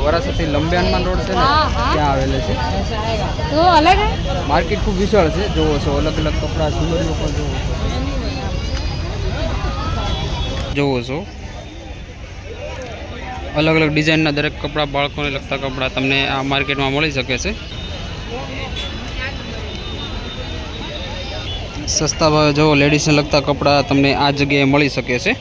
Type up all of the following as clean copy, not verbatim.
वरासती लंबे हनुमान रोड से क्या आवेले छे। तो अलग है मार्केट खूब विशाल है। जो अलग अलग कपड़ा ज्वेलरी पर जो अलग अलग डिजाइन दरेक कपड़ा बाळको ने लगता कपड़ा तमने आ मार्केट में मळी शके छे। सस्ता भाव जो लेडीज ने लगता कपड़ा तमने आ जगह मळी शके छे।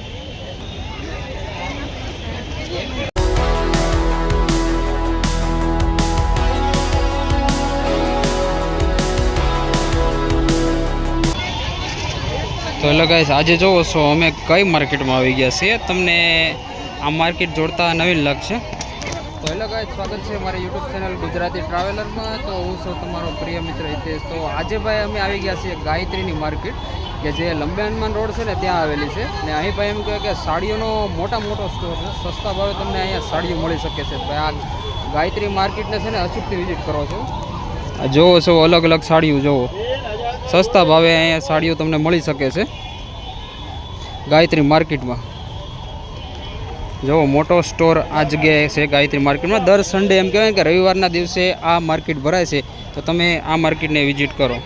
तो हेलो गाइस, आज जो छो अमे कई मार्केट में आई गया छे तमने आ मार्केट जोड़ता नवीन लगशे। तो हेलो गाइस, स्वागत है हमारे यूट्यूब चैनल गुजराती ट्रावेलर में। तो हूँ छो तमारो प्रिय मित्र हितेश। तो आज भाई अमे आई गया छे गायत्रीनी मार्केट के जे लंबे हनुमान रोड से ने त्यां आवेली छे। ने अहीं भाई एम कहे कि साड़ीओनो मोटा मोटो स्टोर है। सस्ता भावे तमने अहींया साड़ीओ मळी शके छे। भाई आ गायत्री मार्केट ने छे ने अचूकथी विजिट करो छो। जो छो अलग अलग साड़ीओ जो सस्ता भावे अहींया साड़ीओ तमने मळी शके छे गायत्री मार्केट में। जो मोटो स्टोर आ जगह से गायत्री मार्केट में दर संडे एम कहेवाय कि रविवार दिवसे आ मार्केट भराय छे। तो तमे आ मार्केट ने विजिट करो।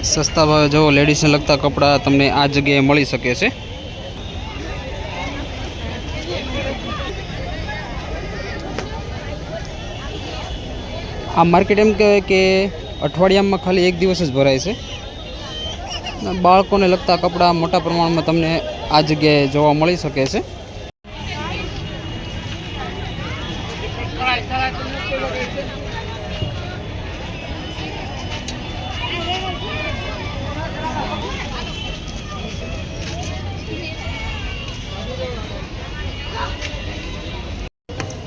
सस्ता भाव जो लेडीज ने लगता कपड़ा तमने आ जगह मळी शके छे। आ मार्केट एम कहे कि अठवाडिया में खाली एक दिवस ज भराय छे। बाळकोने लगता कपड़ा मोटा प्रमाण में तमने आ जगह जोवा मळी शके छे।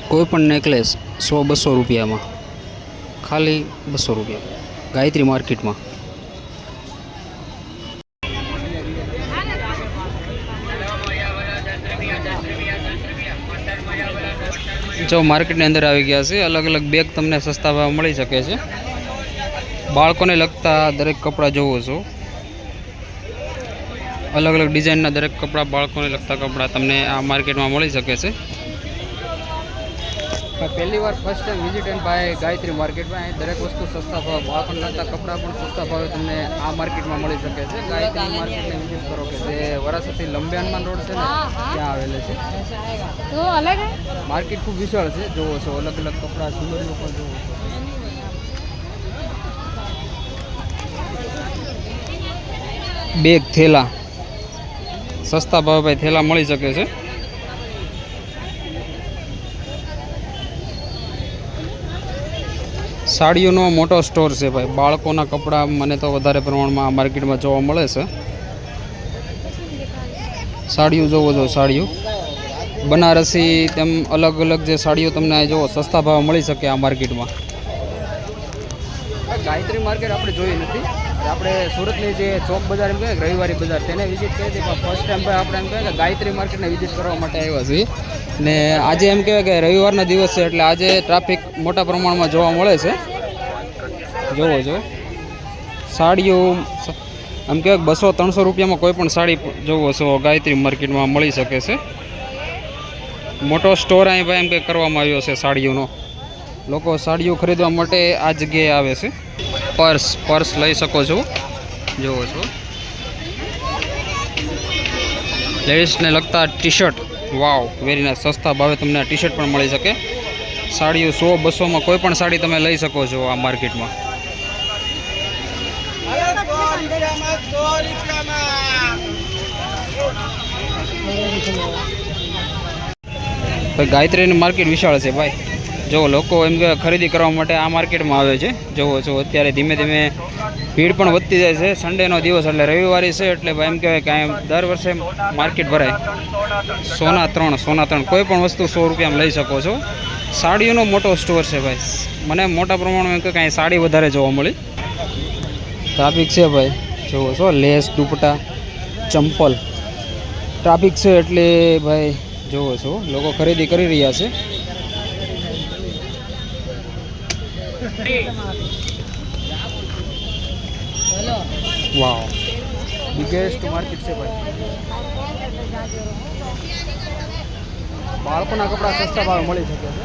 कोईपण नेकलेस 100-200 रुपया में, खाली 200 रुपया गायत्री मार्केट में। जो मार्केट ने अंदर आई गया है अलग अलग बेग तमने सस्ता भाव मळी शके छे। बाळकोने लगता दरेक कपड़ा जोवो छो अलग अलग डिजाइन दरेक कपड़ा बाळकोने लगता कपड़ा तमने आ मार्केट में मळी शके छे। पहली बार first time visit and by Gayatri market में दरेक वस्तु सस्ता भाव बाळकोने लगता कपड़ा पण सस्ता भाव तमने आ मार्केट में मळी शके छे। गायत्री मार्केट ने विजिट करो कि जे वरासती लंबे हनुमान रोड से क्या आवेले छे। तो अलग है मार्केट खूब विशाल है। जो अलग अलग कपड़ा ज्वेलरी पर जो बेग थेला सस्ता भाव भाई थेला मळी शके छे। साड़ीओनो मोटो स्टोर है भाई। बाळकोना कपड़ा मने तो वधारे प्रमाण में आ मार्केट में जोवा मळे छे। साड़ीओ जोवो जो साड़ीओ बनारसी तेम अलग अलग जे साड़ीओ तमने जो सस्ता भाव मळी शके आ मार्केट में। गायत्री मार्केट आपणे जोई नथी। આપણે સુરતની જે ચોક બજાર એમ કહે રવિવારી બજાર તેને વિઝિટ કરી હતી, પણ ફર્સ્ટ ટાઈમ ભાઈ આપણે એમ કહે કે ગાયત્રી માર્કેટને વિઝિટ કરવા માટે આવ્યા છીએ। ને આજે એમ કહેવાય કે રવિવારના દિવસ છે એટલે આજે ટ્રાફિક મોટા પ્રમાણમાં જોવા મળે છે। જોવો જો સાડીઓ એમ કહેવાય 200-300 રૂપિયામાં કોઈ પણ સાડી જોવો છો ગાયત્રી માર્કેટમાં મળી શકે છે। મોટો સ્ટોર અહીં ભાઈ એમ કે કરવામાં આવ્યો છે સાડીઓનો। લોકો સાડીઓ ખરીદવા માટે આ જગ્યાએ આવે છે। पर्स लई सको छो। जोवो छो लेडीज ने लगता टी शर्ट, वाव वेरी नाइस। सस्ता भावे तमने टी शर्ट पण मळी शके। साड़ीओ 100-200 में कोईपण साड़ी तमे लई सको छो आ मार्केट में। गायत्री मार्केट विशाल है भाई। जो लोग एम खरीदी करवा माटे आ मार्केट में आवे छे। जोवो छो अत्यारे धीमे धीमे भीड़ पण वधती जाय छे। संडेनो दिवस एटले रविवारी छे एटले भाई एम कहेवाय के दर वर्षे मार्केट भराय। सोना त्रण कोई पण वस्तु 100 रुपया में लई सको छो। साड़ीओनो मोटो स्टोर है भाई। मने मोटा प्रमाण में कहीं साड़ी वधारे जोवा मळी। ट्राफिक है भाई। जोवो छो लेस दुपट्टा चंपल ट्राफिक है एटले भाई જોવો છો લોકો ખરીદી કરી રહ્યા છે. વાવ, બિગેસ્ટ માર્કેટ છે ભાઈ. બાળકોના કપડા સસ્તા ભાવે મળી શકે છે.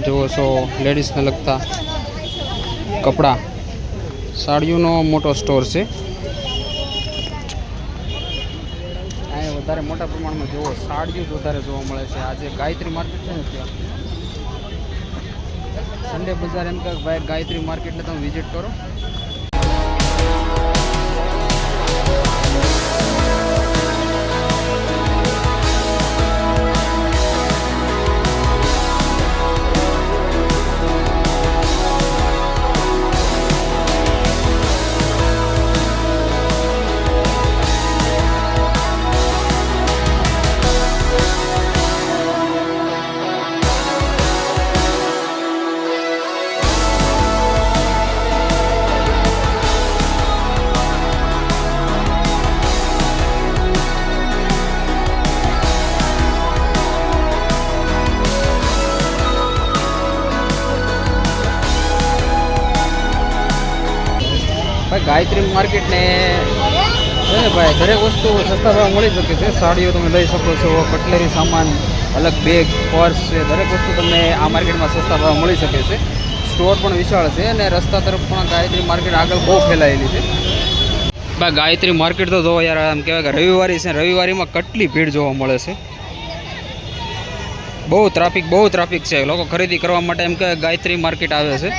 જોવો છો લેડીઝને લગતા કપડા, સાડીઓનો મોટો સ્ટોર છે. અહીંયા વધારે મોટા પ્રમાણમાં જોવો સાડીઓ જ વધારે જોવા મળે છે. આજે ગાયત્રી માર્કેટ છે ને ત્યાં સન્ડે બજાર, એમ કે ભાઈ ગાયત્રી માર્કેટને તમે વિઝિટ કરો. ભાઈ ગાયત્રી માર્કેટને છે ને ભાઈ દરેક વસ્તુ સસ્તા ભાવ મળી શકે છે. સાડીઓ તમે લઈ શકો છો, કટલેરી સામાન, અલગ બેગ, પર્સ છે, દરેક વસ્તુ તમને આ માર્કેટમાં સસ્તા ભાવ મળી શકે છે. સ્ટોર પણ વિશાળ છે અને રસ્તા તરફ પણ ગાયત્રી માર્કેટ આગળ બહુ ફેલાયેલી છે. ભાઈ ગાયત્રી માર્કેટ તો જોવો યાર, આમ કહેવાય કે રવિવારી છે, રવિવારીમાં કેટલી ભીડ જોવા મળે છે. બહુ ટ્રાફિક છે. લોકો ખરીદી કરવા માટે એમ કે ગાયત્રી માર્કેટ આવે છે.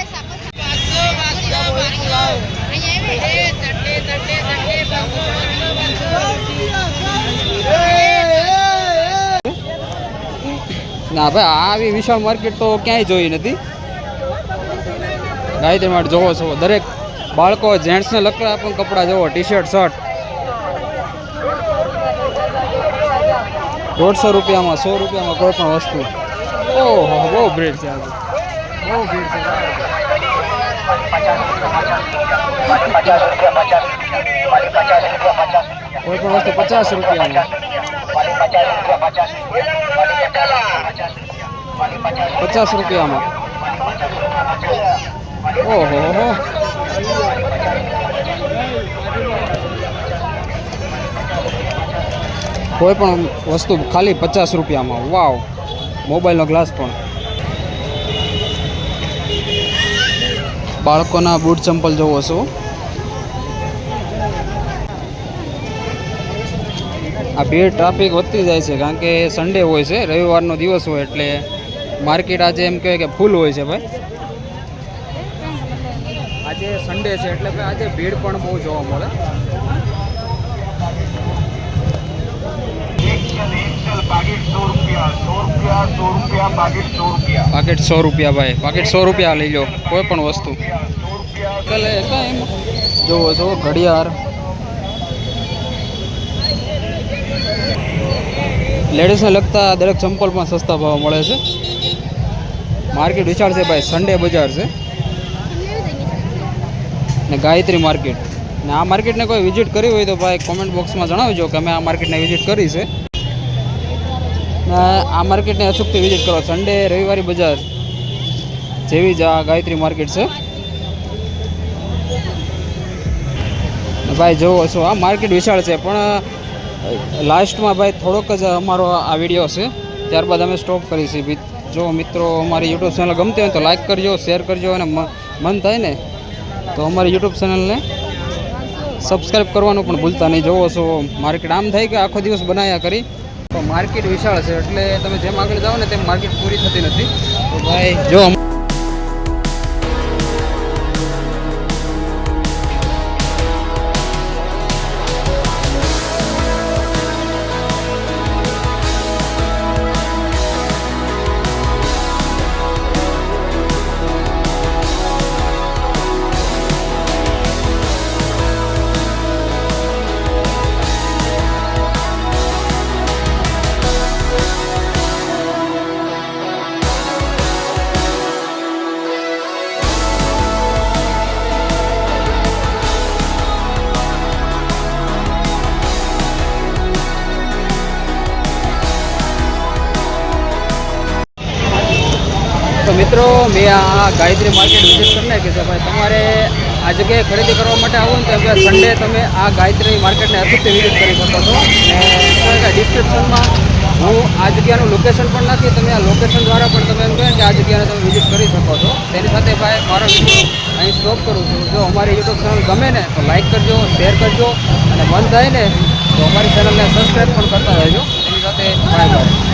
ના ભાઈ આવી વિશાળ માર્કેટ તો ક્યાંય જોઈ નથી. ગાયત્રી માર્કેટ જોવો છો, દરેક બાળકો જેન્ટ્સને લગતા પણ કપડાં જોવો, ટી શર્ટ, શર્ટ 150 રૂપિયામાં, 100 રૂપિયામાં કોઈ પણ વસ્તુ. ઓહો, બહુ ભીડ છે આજે, બહુ ભીડ છે. કોઈ પણ વસ્તુ 50 રૂપિયામાં, 50 રૂપિયામાં. ઓહો, કોઈ પણ વસ્તુ ખાલી 50 રૂપિયામાં. વાવ, મોબાઈલનો ગ્લાસ પણ. બાળકોના બૂટ ચંપલ જોવો છો. આ ભીડ ટ્રાફિક વધતી જાય છે કારણ કે સન્ડે હોય છે, રવિવારનો દિવસ હોય એટલે માર્કેટ આજે એમ કહેવાય કે ફૂલ હોય છે ભાઈ. આજે સન્ડે છે એટલે ભાઈ આજે ભીડ પણ બહુ જોવા મળે. પાકેટ 100 રૂપિયા ભાઈ, પાકેટ 100 રૂપિયા લઈ લો કોઈ પણ વસ્તુ. જોવો છો ઘડિયાળ, લેડીઝને લગતા દરેક ચંપલ પણ સસ્તા ભાવ મળે છે. માર્કેટ વિશાળ છે ભાઈ, સન્ડે બજાર છે ને ગાયત્રી માર્કેટ. ને આ માર્કેટને કોઈ વિઝિટ કરી હોય તો ભાઈ કોમેન્ટ બોક્સમાં જણાવજો કે અમે આ માર્કેટને વિઝિટ કરી છે. આ માર્કેટને અચૂકથી વિઝિટ કરો. સન્ડે રવિવારી બજાર જેવી જ આ ગાયત્રી માર્કેટ છે. ભાઈ જોવો છો આ માર્કેટ વિશાળ છે, પણ લાસ્ટમાં ભાઈ થોડોક જ અમારો આ વિડીયો છે, ત્યારબાદ અમે સ્ટોપ કરીશું. જો મિત્રો અમારી યુટ્યુબ ચેનલ ગમતી હોય તો લાઈક કરજો, શેર કરજો અને મન થાય ને તો અમારી યુટ્યુબ ચેનલને સબસ્ક્રાઈબ કરવાનું પણ ભૂલતા નહીં. જોવો છો માર્કેટ આમ થાય કે આખો દિવસ બનાવ્યા કરી, તો માર્કેટ વિશાળ છે એટલે તમે જેમ આગળ જાઓ ને તેમ માર્કેટ પૂરી થતી નથી. તો ભાઈ જો મિત્રો મેં આ ગાયત્રી માર્કેટ વિઝિટ કરી નાખી છે ભાઈ. તમારે આ જગ્યાએ ખરીદી કરવા માટે આવું ને તો સન્ડે તમે આ ગાયત્રી માર્કેટને અચૂકથી વિઝિટ કરી શકો છો. અને ડિસ્ક્રિપ્શનમાં હું આ જગ્યાનું લોકેશન પણ નાખી, તમે આ લોકેશન દ્વારા પણ તમે એમ કહે કે આ જગ્યાને તમે વિઝિટ કરી શકો છો. તેની સાથે ભાઈ મારો વિડીયો અહીં સ્ટોપ કરું છું. જો અમારી યુટ્યુબ ચેનલ ગમે ને તો લાઇક કરજો, શેર કરજો અને મન થાય ને તો અમારી ચેનલને સબસ્ક્રાઈબ પણ કરતા રહેજો. તેની સાથે બાય બાય.